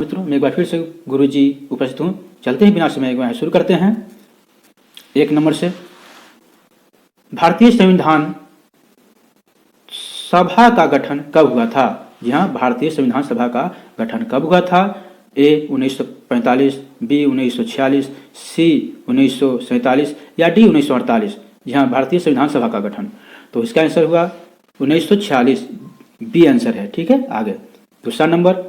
मित्रों, मैं एक बार फिर से गुरुजी उपस्थित हूँ। चलते ही बिना समय एक बार शुरू करते हैं। 1 नंबर से भारतीय संविधान सभा का गठन कब हुआ था? जी हाँ, भारतीय संविधान सभा का गठन कब हुआ था? ए 1945, बी 1946, सी 1947 या डी 1948? जी हाँ, भारतीय संविधान सभा का गठन। तो इसका आंसर हुआ 1946, बी आंसर है। ठीक है, आगे दूसरा नंबर,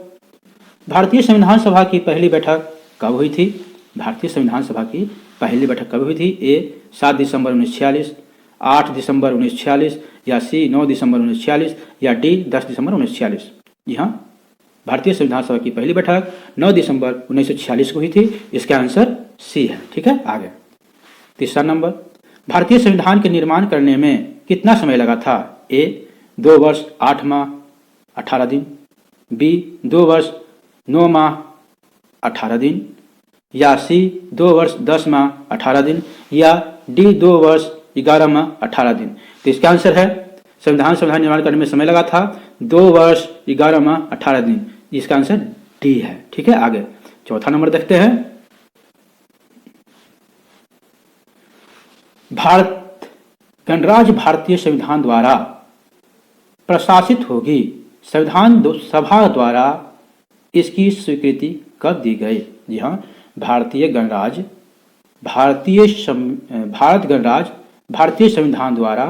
भारतीय संविधान सभा की पहली बैठक कब हुई थी? भारतीय संविधान सभा की पहली बैठक कब हुई थी? ए 7 दिसंबर 1946, 8 दिसंबर 1946 या सी 9 दिसंबर 1946 या डी 10 दिसंबर 1946? जी हाँ, भारतीय संविधान सभा की पहली बैठक 9 दिसंबर 1946 को हुई थी। इसका आंसर सी है। ठीक है, आगे तीसरा नंबर, भारतीय संविधान के निर्माण करने में कितना समय लगा था? ए 2 वर्ष 8 माह 18 दिन, बी 2 वर्ष 9 माह 18 दिन या सी 2 वर्ष 10 माह 18 दिन या डी 2 वर्ष 11 माह 18 दिन? तो इसका आंसर है संविधान निर्माण करने में समय लगा था 2 वर्ष 11 माह 18 दिन। इसका आंसर डी है। ठीक है, आगे चौथा नंबर देखते हैं। भारत गणराज्य भारतीय संविधान द्वारा प्रशासित होगी। संविधान सभा द्वारा इसकी स्वीकृति कब दी गई? जी हाँ, भारत गणराज्य भारतीय संविधान द्वारा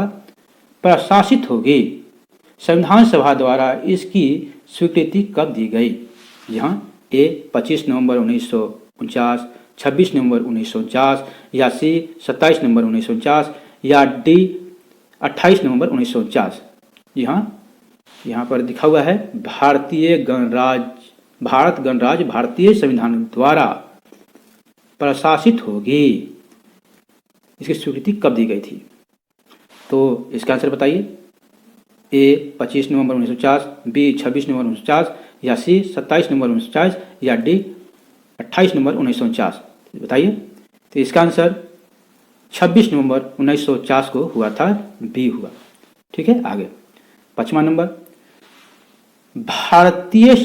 प्रशासित होगी। संविधान सभा द्वारा इसकी स्वीकृति कब दी गई? जी हाँ, ए 25 नवंबर 1949, 26 नवंबर 1949 या सी 27 नवंबर 1949 या डी 28 नवंबर 1949? जी हाँ, यहाँ पर लिखा हुआ है भारत गणराज्य भारतीय संविधान द्वारा प्रशासित होगी। इसकी स्वीकृति कब दी गई थी? तो इसका आंसर बताइए। ए 25 नवंबर 1950, बी 26 नवंबर 1950 या सी 27 नवंबर 1950 या डी 28 नवंबर 1949? बताइए। तो इसका आंसर 26 नवंबर 1950 को हुआ था, बी हुआ। ठीक है, आगे 5वां नंबर, भारतीय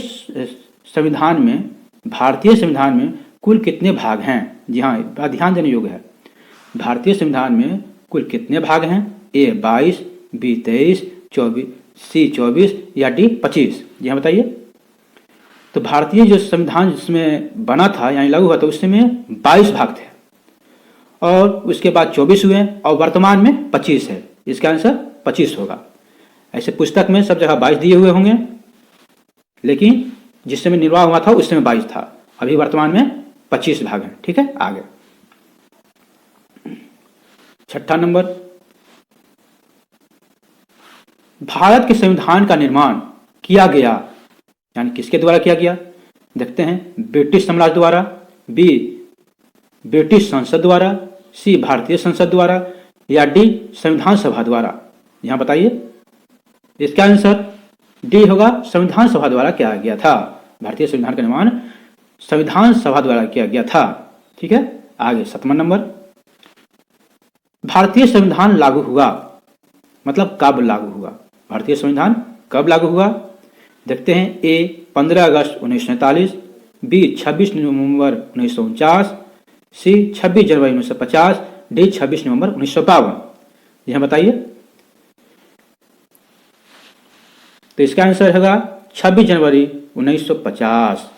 संविधान में कुल कितने भाग हैं? जी हाँ, ध्यान देने योग्य है। भारतीय संविधान में कुल कितने भाग हैं? ए 22, बी 23, 24, सी 24 या डी 25? जी हाँ, बताइए। तो भारतीय जो संविधान जिसमें बना था यानी लागू हुआ था उसमें 22 भाग थे और उसके बाद 24 हुए और वर्तमान में 25 है। इसका आंसर 25 होगा। ऐसे पुस्तक में सब जगह 22 दिए हुए होंगे, लेकिन जिस समय निर्वाह हुआ था उस समय 22 था। अभी वर्तमान में 25 भाग हैं। ठीक है, आगे 6ठा नंबर, भारत के संविधान का निर्माण किया गया यानी किसके द्वारा किया गया? देखते हैं। ब्रिटिश साम्राज्य द्वारा, बी ब्रिटिश संसद द्वारा, सी भारतीय संसद द्वारा या डी संविधान सभा द्वारा? यहां बताइए। इसका आंसर डी होगा, संविधान सभा द्वारा किया गया था। भारतीय संविधान का निर्माण संविधान सभा द्वारा किया गया था। ठीक है, आगे 7वां नंबर, भारतीय संविधान लागू हुआ मतलब कब लागू हुआ? भारतीय संविधान कब लागू हुआ? देखते हैं। ए 15 अगस्त 1947, बी 26 नवंबर 1949, सी 26 जनवरी 1950, डी 26 नवंबर 1952? यह बताइए। तो इसका आंसर होगा 26 जनवरी 1950।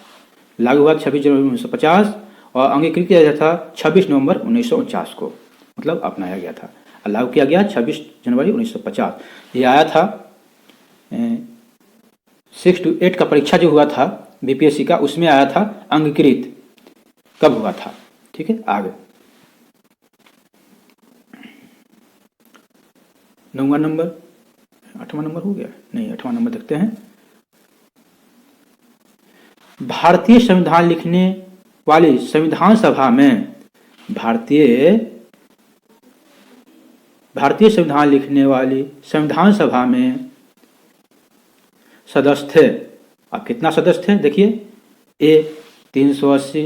लागू हुआ 26 जनवरी 1950 और अंगीकृत किया गया था 26 नवंबर 1949 को, मतलब अपनाया गया था। लागू किया गया 26 जनवरी 1950। ये आया था 6 to 8 का परीक्षा जो हुआ था बीपीएससी का, उसमें आया था अंगीकृत कब हुआ था। ठीक है, आगे 9वां नंबर, 8वां नंबर हो गया नहीं, 8वां नंबर देखते हैं। भारतीय संविधान लिखने वाली संविधान सभा में भारतीय संविधान लिखने वाली संविधान सभा में सदस्य थे। अब कितना सदस्य थे देखिए। ए 380,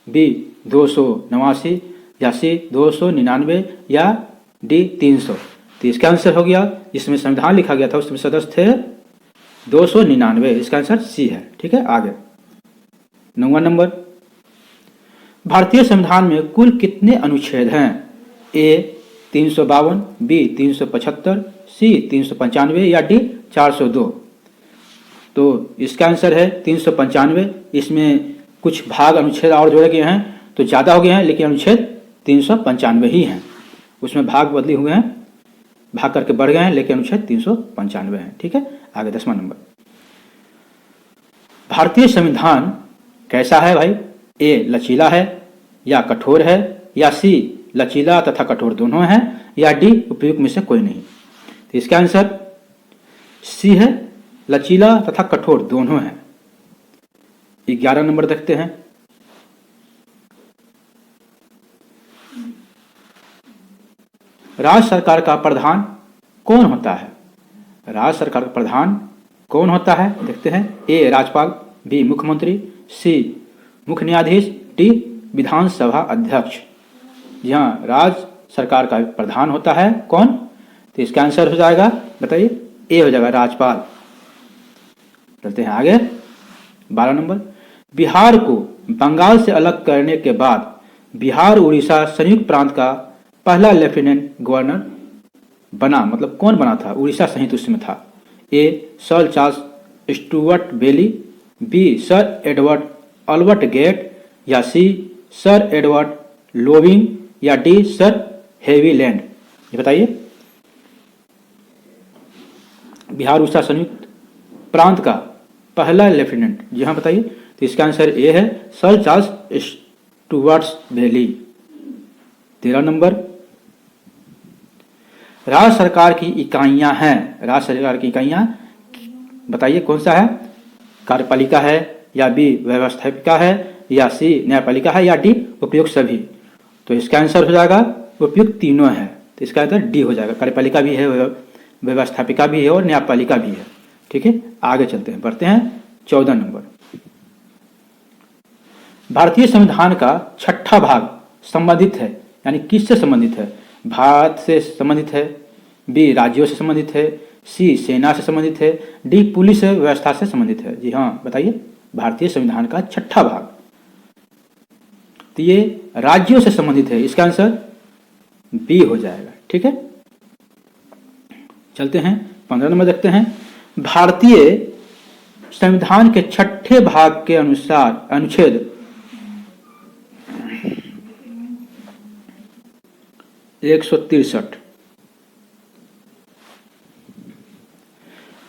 बी 289 या सी 299 या डी 300? तो इसका आंसर हो गया, जिसमें संविधान लिखा गया था उसमें सदस्य थे 299। इसका आंसर सी है। ठीक है, आगे 9वां नंबर, भारतीय संविधान में कुल कितने अनुच्छेद हैं? ए 352, बी 375, सी 395 या डी 402? तो इसका आंसर है 395। इसमें कुछ भाग अनुच्छेद और जोड़े गए हैं तो ज़्यादा हो गए हैं, लेकिन अनुच्छेद 395 ही हैं। उसमें भाग बदले हुए हैं, भाग करके बढ़ गए हैं, लेकिन अनुच्छेद 395 हैं। ठीक है, आगे 10वां नंबर, भारतीय संविधान कैसा है भाई? ए लचीला है या कठोर है, या सी लचीला तथा कठोर दोनों है, या डी उपयुक्त में से कोई नहीं? तो इसका आंसर सी है, लचीला तथा कठोर दोनों है। 11 नंबर देखते हैं, राज्य सरकार का प्रधान कौन होता है? राज्य सरकार का प्रधान कौन होता है? देखते हैं, ए राज्यपाल, बी मुख्यमंत्री, सी मुख्य न्यायाधीश, डी विधानसभा अध्यक्ष। जी हाँ, राज्य सरकार का प्रधान होता है कौन? तो इसका आंसर हो जाएगा, बताइए, ए हो जाएगा राज्यपाल। चलते हैं आगे, 12 नंबर, बिहार को बंगाल से अलग करने के बाद बिहार उड़ीसा संयुक्त प्रांत का पहला लेफ्टिनेंट गवर्नर बना, मतलब कौन बना था? उड़ीसा सहित उसमें था। A sir Charles Stuart Bayley, B sir Edward Albert Gait, या सी सर एडवर्ड लोविंग, या डी सर हेवीलैंड? ये बताइए, बिहार उड़ीसा संयुक्त प्रांत का पहला लेफ्टिनेंट, जी हाँ बताइए। तो इसका आंसर ए है, सर चार्ल्स स्टुअर्ट बेली। 13 नंबर, राज्य सरकार की इकाइयां हैं, राज्य सरकार की इकाइयां बताइए कौन सा है? कार्यपालिका है, या बी व्यवस्थापिका है, या सी न्यायपालिका है, या डी उपयुक्त सभी? तो इसका आंसर हो जाएगा उपयुक्त तीनों है। तो इसका आंसर डी हो जाएगा, कार्यपालिका भी है, व्यवस्थापिका भी है और न्यायपालिका भी है। ठीक है, आगे चलते हैं, बढ़ते हैं 14 नंबर, भारतीय संविधान का छठा भाग संबंधित है, यानी किससे संबंधित है? भारत से संबंधित है, बी राज्यों से संबंधित है, सी सेना से संबंधित है, डी पुलिस व्यवस्था से संबंधित है? जी हाँ बताइए, भारतीय संविधान का छठा भाग, तो ये राज्यों से संबंधित है। इसका आंसर बी हो जाएगा। ठीक है, चलते हैं 15 नंबर देखते हैं, भारतीय संविधान के छठे भाग के अनुसार अनुच्छेद 163।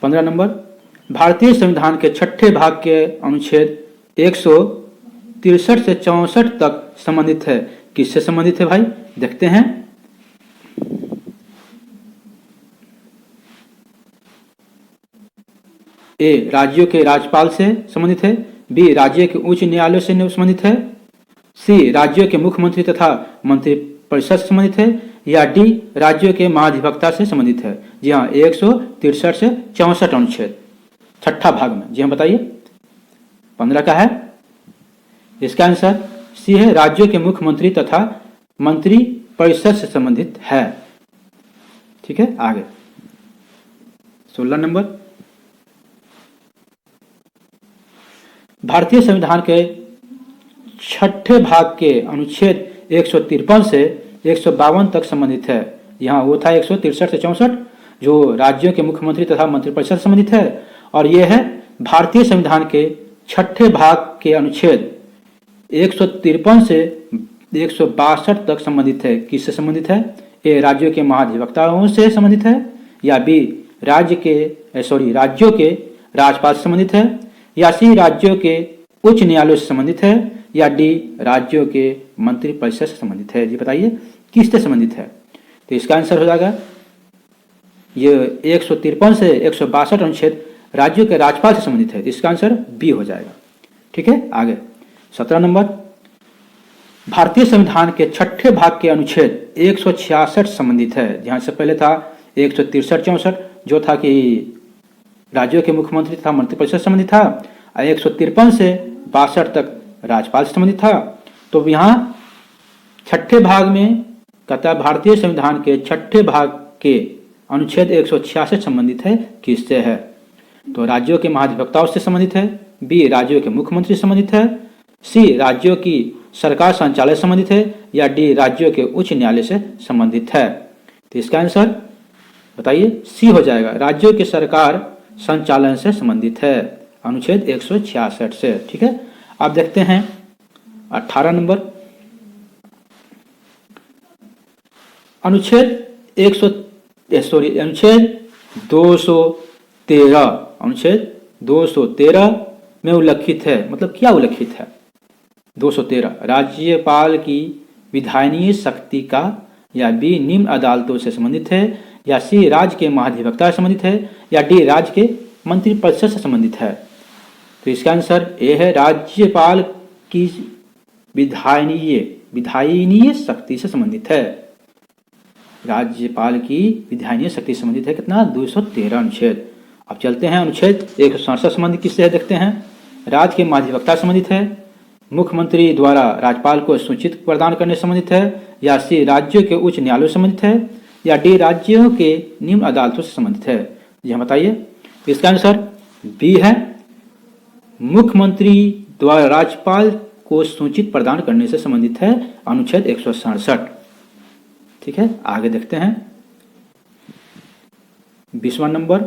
15 नंबर, भारतीय संविधान के छठे भाग के अनुच्छेद 163 से 64 तक संबंधित है। किससे संबंधित है भाई? देखते हैं, ए राज्यों के राज्यपाल से संबंधित है, बी राज्य के उच्च न्यायालय से संबंधित है, सी राज्यों के मुख्यमंत्री तथा मंत्री परिषद से संबंधित है, या डी राज्यों के महाधिवक्ता से संबंधित है? जी हाँ, 163 से 64 अनुच्छेद छठा भाग में। जी हाँ बताइए, 15 का है, इसका आंसर सी है, राज्यों के मुख्यमंत्री तथा मंत्री परिषद से संबंधित है। ठीक है, आगे 16 नंबर, भारतीय संविधान के छठे भाग के अनुच्छेद 153 से 152 तक संबंधित है। यहाँ वो था 163 से 64 जो राज्यों के मुख्यमंत्री तथा मंत्रिपरिषद से संबंधित है, और ये है भारतीय संविधान के छठे भाग के अनुच्छेद 153 से 162 तक संबंधित है। किससे संबंधित है? ए राज्यों के महाधिवक्ताओं से संबंधित है, या बी राज्यों के राज्यपाल से संबंधित है, या सी राज्यों के उच्च न्यायालय से संबंधित है, या डी राज्यों के मंत्रिपरिषद से संबंधित है? जी बताइए, किससे संबंधित है? तो इसका आंसर हो जाएगा ये 153 से 162 अनुच्छेद राज्यों के राज्यपाल से संबंधित है। इसका आंसर बी हो जाएगा। ठीक है, आगे 17 नंबर, भारतीय संविधान के छठे भाग के अनुच्छेद 166 संबंधित है। जहां से पहले था 163-64 जो था कि राज्यों के मुख्यमंत्री तथा मंत्रिपरिषद से संबंधित था, 153 से 62 तक राज्यपाल से संबंधित था। तो यहाँ छठे भाग में कहता है भारतीय संविधान के छठे भाग के अनुच्छेद 166 संबंधित है। किससे है? तो राज्यों के महाधिवक्ताओं से संबंधित है, बी राज्यों के मुख्यमंत्री से संबंधित है, सी राज्यों की सरकार संचालन से संबंधित है, या डी राज्यों के उच्च न्यायालय से संबंधित है। तो इसका आंसर बताइए सी हो जाएगा, राज्यों की सरकार संचालन से संबंधित है, अनुच्छेद 166 से। ठीक है, आप देखते हैं 18 नंबर, अनुच्छेद 213, अनुच्छेद 213 में उल्लिखित है, मतलब क्या उल्लिखित है? 213 राज्यपाल की विधायनीय शक्ति का, या बी निम्न अदालतों से संबंधित है, या सी राज्य के महाधिवक्ता से संबंधित है, या डी राज्य के मंत्रिपरिषद से संबंधित है। तो इसका आंसर ए है, राज्यपाल की विधायनीय शक्ति से संबंधित है। राज्यपाल की विधायनीय शक्ति से संबंधित है कितना? 213 अनुच्छेद। अब चलते हैं अनुच्छेद 167 संबंधित किससे है देखते हैं। राज्य के महाधिवक्ता संबंधित है, मुख्यमंत्री द्वारा राज्यपाल को सूचित प्रदान करने से संबंधित है, या सी राज्यों के उच्च न्यायालयों से संबंधित है, या डी राज्यों के निम्न अदालतों से संबंधित है। जी हाँ बताइए। इसका आंसर बी है, मुख्यमंत्री द्वारा राज्यपाल को सूचित प्रदान करने से संबंधित है, अनुच्छेद 167। ठीक है, आगे देखते हैं 20वां नंबर,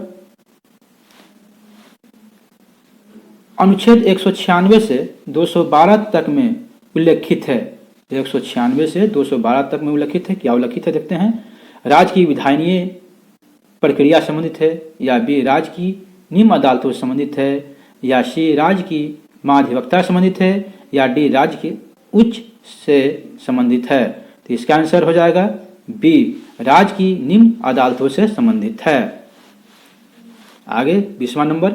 अनुच्छेद 196 से 212 तक में उल्लेखित है। 196 से 212 तक में उल्लेखित है, क्या उल्लेखित है देखते हैं। राज्य की विधायनीय प्रक्रिया संबंधित है, या बी राज्य की निम्न अदालतों से संबंधित है, या सी राज्य की महाधिवक्ता संबंधित है, या डी राज्य के उच्च से संबंधित है। तो इसका आंसर हो जाएगा बी राज्य की निम्न अदालतों से संबंधित है। आगे 20वां नंबर,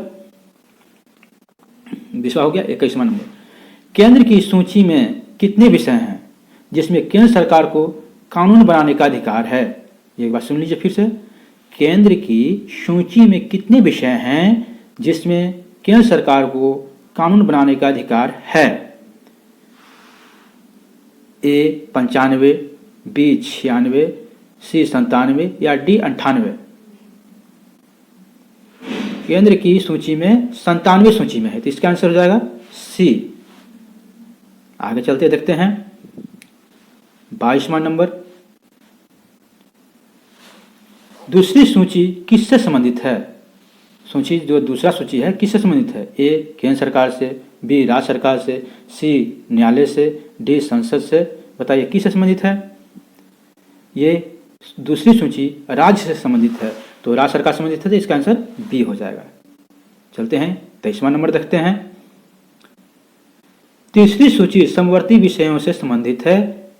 20वां हो गया। 21वां नंबर, केंद्र की सूची में कितने विषय हैं जिसमें केंद्र सरकार को कानून बनाने का अधिकार है? एक बार सुन लीजिए फिर से, केंद्र की सूची में कितने विषय हैं जिसमें केंद्र सरकार को कानून बनाने का अधिकार है? ए 95, बी 96, सी 97, या डी 98। केंद्र की सूची में 97 सूची में है, तो इसका आंसर हो जाएगा सी। आगे चलते देखते हैं 22वां नंबर, दूसरी सूची किससे संबंधित है? सूची जो दूसरा सूची है किससे संबंधित है? ए केंद्र सरकार से, बी राज्य सरकार से, सी न्यायालय से, डी संसद से। बताइए किससे संबंधित है? ये दूसरी सूची राज्य से संबंधित है, तो राज्य सरकार से संबंधित है, तो इसका आंसर बी हो जाएगा। चलते हैं 23वां नंबर देखते हैं, तीसरी सूची समवर्ती विषयों से संबंधित है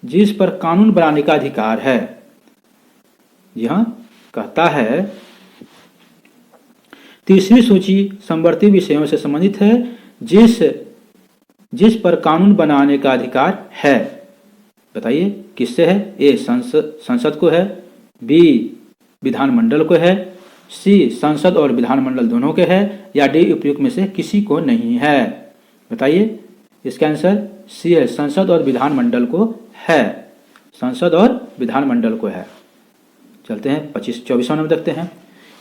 जिस पर कानून बनाने का अधिकार है। यह कहता है तीसरी सूची समवर्ती विषयों से संबंधित है जिस पर कानून बनाने का अधिकार है। बताइए किससे है? ए संसद को है, बी विधानमंडल को है, सी संसद और विधानमंडल दोनों के है, या डी उपयुक्त में से किसी को नहीं है। बताइए इसका आंसर सी है, संसद और विधानमंडल को है, संसद और विधानमंडल को है। चलते हैं 24वां नंबर देखते हैं,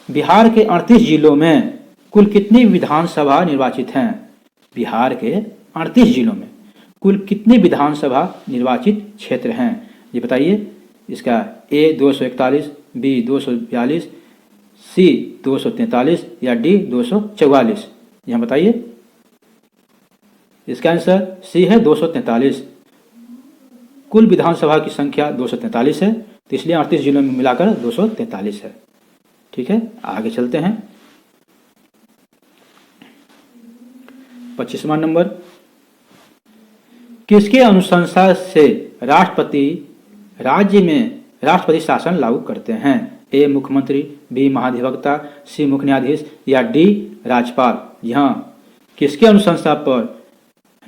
बिहार के 38 जिलों में कुल कितनी विधानसभा निर्वाचित हैं? बिहार के 38 जिलों में कुल कितने विधानसभा निर्वाचित क्षेत्र हैं? ये बताइए। इसका ए 241, बी 242, सी 243, या डी 244। यहाँ बताइए। इसका आंसर सी है 243। कुल विधानसभा की संख्या 243 है, तो इसलिए 38 जिलों में मिलाकर 243 है। ठीक है, आगे चलते हैं 25वां नंबर, किसके अनुशंसा से राष्ट्रपति राज्य में राष्ट्रपति शासन लागू करते हैं? ए मुख्यमंत्री, बी महाधिवक्ता, सी मुख्य न्यायाधीश, या डी राज्यपाल। यहाँ किसके अनुशंसा पर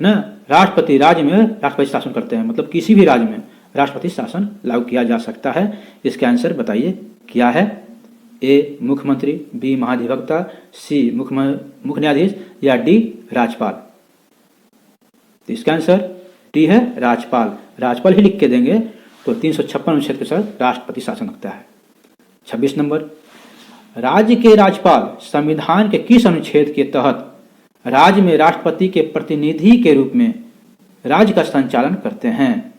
है ना राष्ट्रपति राज्य में राष्ट्रपति शासन करते हैं, मतलब किसी भी राज्य में राष्ट्रपति शासन लागू किया जा सकता है। इसका आंसर बताइए क्या है? ए मुख्यमंत्री, बी महाधिवक्ता, सी मुख्य न्यायाधीश, या डी राज्यपाल। तो इसका आंसर डी है राज्यपाल। राज्यपाल ही लिख के देंगे तो 356 अनुच्छेद के साथ राष्ट्रपति शासन होता है। 26 नंबर, राज्य के राज्यपाल संविधान के किस अनुच्छेद के तहत राज्य में राष्ट्रपति के प्रतिनिधि के रूप में राज्य का संचालन करते हैं?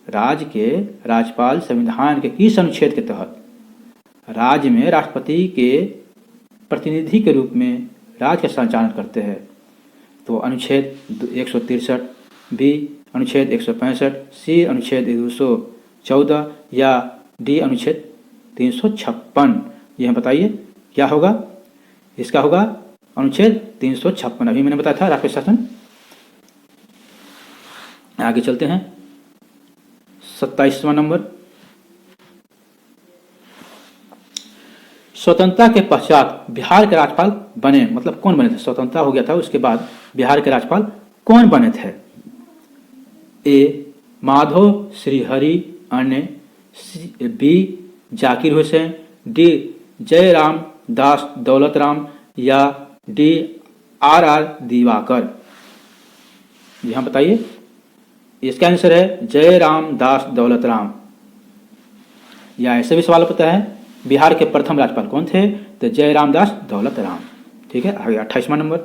राज्य के राज्यपाल संविधान के किस अनुच्छेद के तहत राज्य में राष्ट्रपति के प्रतिनिधि के रूप में राज्य का संचालन करते हैं? तो अनुच्छेद 163, बी अनुच्छेद 165, सी अनुच्छेद 214 या डी अनुच्छेद 356। यह बताइए क्या होगा? इसका होगा अनुच्छेद 356। अभी मैंने बताया था राष्ट्रीय शासन। आगे चलते हैं 27वां नंबर। स्वतंत्रता के पश्चात बिहार के राज्यपाल बने, मतलब कौन बने थे? स्वतंत्रता हो गया था, उसके बाद बिहार के राज्यपाल कौन बने थे? ए माधव श्रीहरि अन्य, बी जाकिर हुसैन, डी जयराम दास दौलतराम या डी आर दिवाकर। यहाँ बताइए, इसका आंसर है जयराम दास दौलतराम। या ऐसे भी सवाल पूछता है बिहार के प्रथम राज्यपाल कौन थे? तो जयराम दास दौलतराम। ठीक है, आगे 28वां नंबर।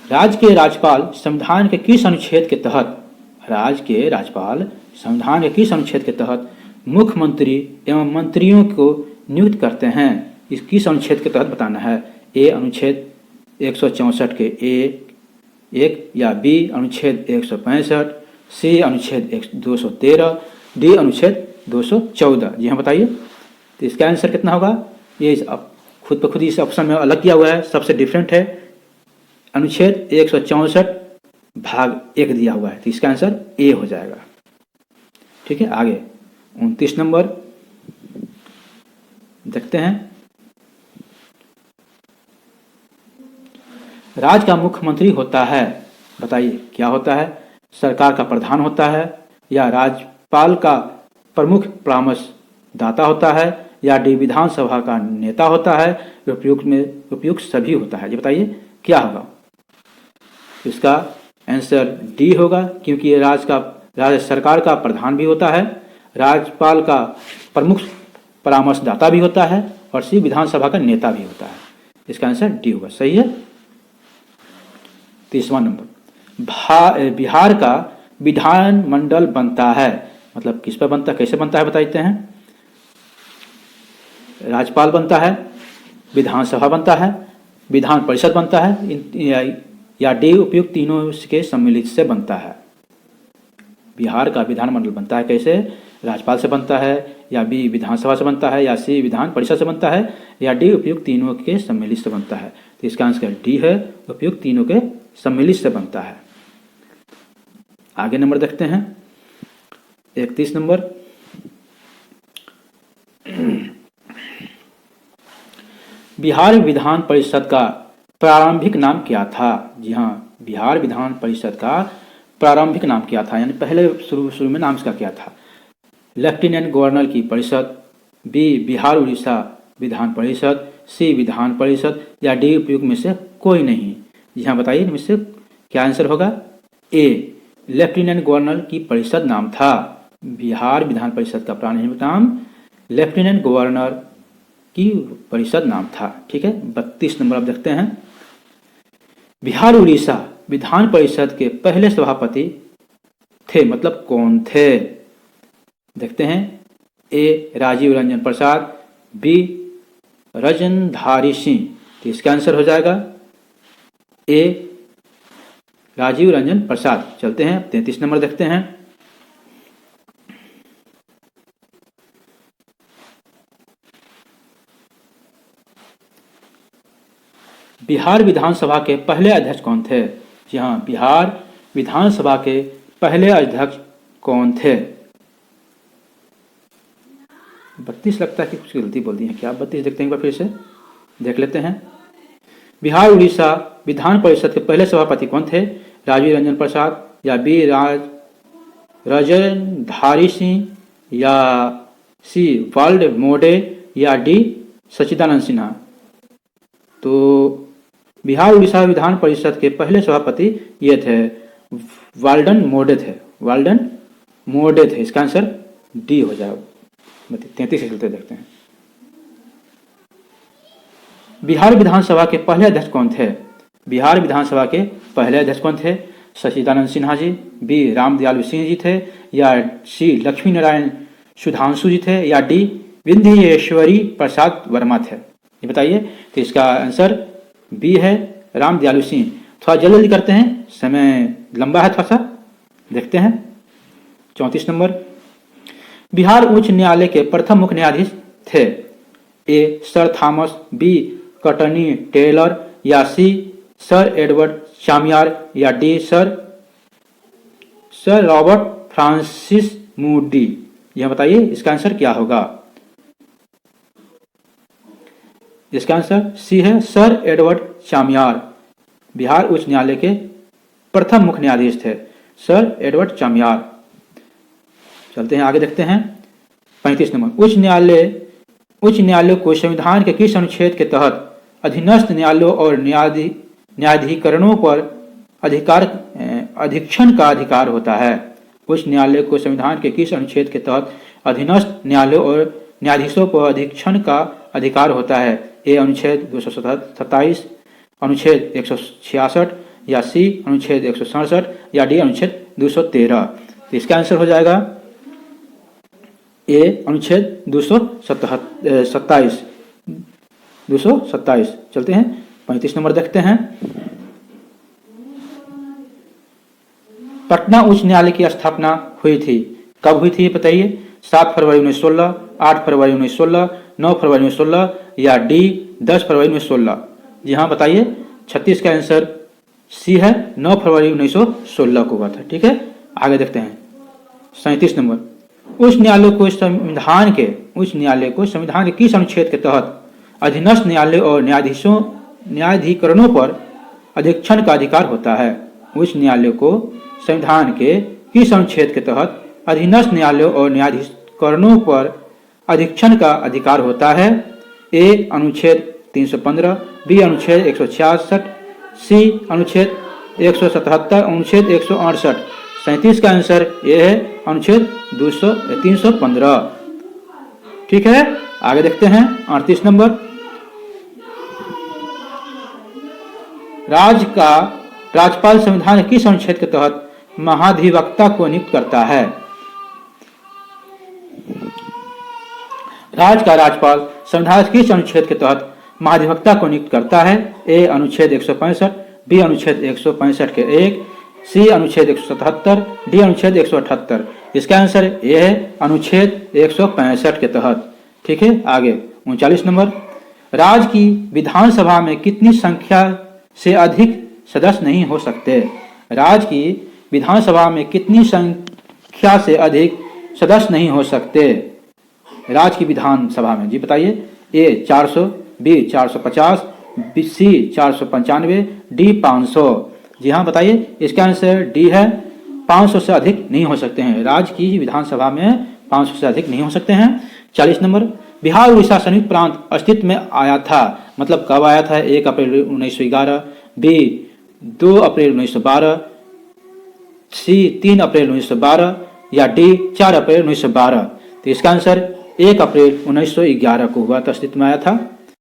राज्य के राज्यपाल संविधान के किस अनुच्छेद के तहत राज्य के राज्यपाल संविधान के किस अनुच्छेद के तहत मुख्यमंत्री एवं मंत्रियों को नियुक्त करते हैं? इस किस अनुच्छेद के तहत बताना है। ए अनुच्छेद 164 के एक या बी अनुच्छेद 165, सी अनुच्छेद 213, डी अनुच्छेद 214। जी हाँ बताइए, तो इसका आंसर कितना होगा? ये खुद ब खुद इस ऑप्शन में अलग किया हुआ है, सबसे डिफरेंट है। अनुच्छेद 164 भाग 1 दिया हुआ है, तो इसका आंसर ए हो जाएगा। ठीक है, आगे 29 नंबर देखते हैं। राज्य का मुख्यमंत्री होता है, बताइए क्या होता है? सरकार का प्रधान होता है, या राज्यपाल का प्रमुख परामर्शदाता होता है, या डी विधानसभा का नेता होता है, उपयुक्त सभी होता है? ये बताइए क्या होगा? इसका आंसर डी होगा, क्योंकि ये राज्य सरकार का प्रधान भी होता है, राज्यपाल का प्रमुख परामर्शदाता भी होता है, और सी विधानसभा का नेता भी होता है। इसका आंसर डी होगा। सही है। 30वां नंबर। बिहार का विधान मंडल बनता है, मतलब किस पर बनता है, कैसे बनता है बताते हैं। राज्यपाल बनता है, विधानसभा बनता है, विधान परिषद बनता है, या डी उपयुक्त तीनों के सम्मिलित से बनता है। बिहार का विधानमंडल बनता है कैसे? राज्यपाल से बनता है, या बी विधानसभा से बनता है, या सी विधान परिषद से बनता है, या डी उपयुक्त तीनों के सम्मिलित से बनता है। तो इसका आंसर डी है, उपयुक्त तीनों के सम्मिलित से बनता है। आगे नंबर देखते हैं 31 नंबर। बिहार विधान परिषद का प्रारंभिक नाम क्या था? जी हाँ, बिहार विधान परिषद का प्रारंभिक नाम क्या था, यानी पहले शुरू में नाम इसका क्या था? लेफ्टिनेंट गवर्नर की परिषद, बी बिहार उड़ीसा विधान परिषद, सी विधान परिषद, या डी उपयुक्त में से कोई नहीं। यहाँ बताइए इनमें से क्या आंसर होगा? ए लेफ्टिनेंट गवर्नर की परिषद नाम था। बिहार विधान परिषद का प्रारंभिक नाम लेफ्टिनेंट गवर्नर की परिषद नाम था। ठीक है, 32 नंबर आप देखते हैं। बिहार उड़ीसा विधान परिषद के पहले सभापति थे, मतलब कौन थे? देखते हैं। ए राजीव रंजन प्रसाद, बी रजनधारी सिंह। तो इसका आंसर हो जाएगा ए राजीव रंजन प्रसाद। चलते हैं 33 नंबर देखते हैं। बिहार विधानसभा के पहले अध्यक्ष कौन थे? जी हाँ, बिहार विधानसभा के पहले अध्यक्ष कौन थे? 32 लगता है कि कुछ गलती बोल दी है क्या? 32 देखते हैं, एक बार फिर से देख लेते हैं। बिहार उड़ीसा विधान परिषद के पहले सभापति कौन थे? राजीव रंजन प्रसाद, या बी रजनधारी सिंह, या सी वर्ल्ड मोडे, या डी सच्चिदानंद सिन्हा। तो बिहार उड़ीसा विधान परिषद के पहले सभापति ये थे, वाल्डन मोडे थे। वाल्डन मोडे थे। इसका आंसर डी हो जाएगा। 33 से चलते देखते हैं। बिहार विधानसभा के पहले अध्यक्ष कौन थे? बिहार विधानसभा के पहले अध्यक्ष कौन थे? सच्चिदानंद सिन्हा जी, बी रामदयालु सिंह जी थे, या सी लक्ष्मी नारायण सुधांशु जी थे, या डी विंध्येश्वरी प्रसाद वर्मा थे? ये बताइए। तो इसका आंसर बी है रामदयालु सिंह। थोड़ा जल्दी करते हैं, समय लंबा है थोड़ा सा, देखते हैं। 34 नंबर, बिहार उच्च न्यायालय के प्रथम मुख्य न्यायाधीश थे? A sir Thomas, B Courtney Terrell, या सी सर एडवर्ड चामियार, या D sir Robert Francis Moody? यह बताइए इसका आंसर क्या होगा। इसका आंसर सी है सर एडवर्ड चामियार। बिहार उच्च न्यायालय के प्रथम मुख्य न्यायाधीश थे सर एडवर्ड चामियार। चलते हैं आगे, देखते हैं 35 नंबर, उच्च न्यायालय को संविधान के किस अनुच्छेद के तहत अधीनस्थ न्यायालयों और न्यायाधिकरणों पर अधीक्षण का अधिकार होता है? उच्च न्यायालय को संविधान के किस अनुच्छेद के तहत अधीनस्थ न्यायालयों और न्यायाधीशों पर अधीक्षण का अधिकार होता है? ए अनुच्छेद 227, अनुच्छेद 166, या सी अनुच्छेद 167, या डी अनुच्छेद 213? तो इसका आंसर हो जाएगा ए अनुच्छेद 227। चलते हैं 35 नंबर देखते हैं। पटना उच्च न्यायालय की स्थापना हुई थी, कब हुई थी बताइए। 7 फरवरी 1916, 8 फरवरी 1916, 9 फरवरी 1916, या डी 10 फरवरी 1916? जी हाँ बताइए। 36 का आंसर सी है, 9 फरवरी 1916 को हुआ था। ठीक है, आगे देखते हैं 37 नंबर, उच्च न्यायालय को संविधान के किस अनुच्छेद के तहत अधीनस्थ न्यायालय और न्यायाधिकरणों पर अधीक्षण का अधिकार होता है? उच्च न्यायालय को संविधान के किस अनुच्छेद के तहत अधीनस्थ न्यायालयों और न्यायाधिकरणों पर अधीक्षण का अधिकार होता है? ए अनुच्छेद 315, बी अनुच्छेद 166, सी अनुच्छेद 177, अनुच्छेद 168? 37 का आंसर ये है अनुच्छेद 315। ठीक है, आगे देखते हैं 38 नंबर, राज्यपाल संविधान के किस अनुच्छेद के तहत महाधिवक्ता को नियुक्त करता है? राज्यपाल संविधान के किस अनुच्छेद के तहत महाधिवक्ता को नियुक्त करता है? ए अनुच्छेद 165, बी अनुच्छेद 165 के 1, सी अनुच्छेद 177, डी अनुच्छेद 178? इसका आंसर ये है अनुच्छेद 165 के तहत। ठीक है, आगे 39 नंबर, राज्य की विधानसभा में कितनी संख्या से अधिक सदस्य नहीं हो सकते? राज्य की विधानसभा में कितनी संख्या से अधिक सदस्य नहीं हो सकते राज्य की विधानसभा में? जी बताइए। ए 400, बी 450, बी सी 495, डी 500? जी हाँ बताइए। इसका आंसर डी है, 500 से अधिक नहीं हो सकते हैं। राज्य की विधानसभा में 500 से अधिक नहीं हो सकते हैं। 40 नंबर, बिहार उड़ीसा संयुक्त प्रांत अस्तित्व में आया था, मतलब कब आया था? 1 अप्रैल 1911, बी 2 अप्रैल 1912, सी 3 अप्रैल 1912, या डी 4 अप्रैल 1912? तो इसका आंसर 1 अप्रैल 1911 को हुआ था, अस्तित्व में आया था।